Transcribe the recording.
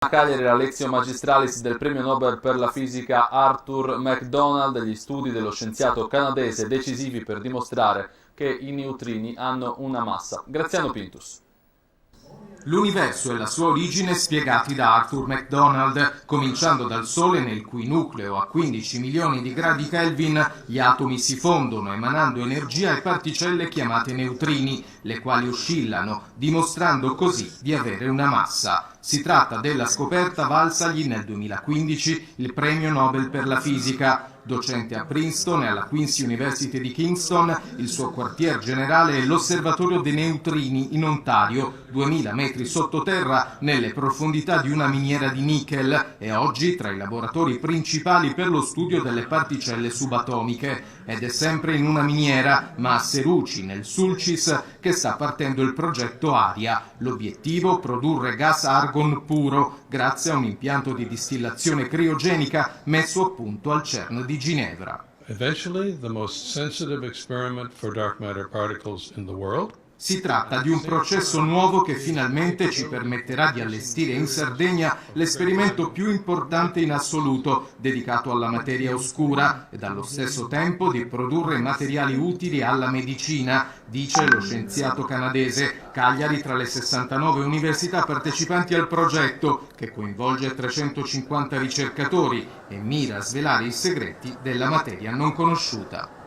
A Cagliari la Lectio Magistralis del premio Nobel per la fisica Arthur MacDonald, gli studi dello scienziato canadese decisivi per dimostrare che i neutrini hanno una massa. Graziano Pintus. L'universo e la sua origine spiegati da Arthur MacDonald, cominciando dal Sole nel cui nucleo a 15 milioni di gradi Kelvin gli atomi si fondono emanando energia e particelle chiamate neutrini, le quali oscillano, dimostrando così di avere una massa. Si tratta della scoperta valsagli nel 2015 il premio Nobel per la fisica. Docente a Princeton e alla Queen's University di Kingston, il suo quartier generale è l'Osservatorio dei Neutrini in Ontario, 2000 metri sottoterra nelle profondità di una miniera di nickel, e oggi tra i laboratori principali per lo studio delle particelle subatomiche. Ed è sempre in una miniera, ma a Seruci, nel Sulcis, che sta partendo il progetto Aria. L'obiettivo: produrre gas argon puro, grazie a un impianto di distillazione criogenica messo a punto al CERN di Ginevra. Eventually, the most sensitive experiment for dark matter particles in the world. Si tratta di un processo nuovo che finalmente ci permetterà di allestire in Sardegna l'esperimento più importante in assoluto dedicato alla materia oscura ed allo stesso tempo di produrre materiali utili alla medicina, dice lo scienziato canadese. Cagliari tra le 69 università partecipanti al progetto, che coinvolge 350 ricercatori e mira a svelare i segreti della materia non conosciuta.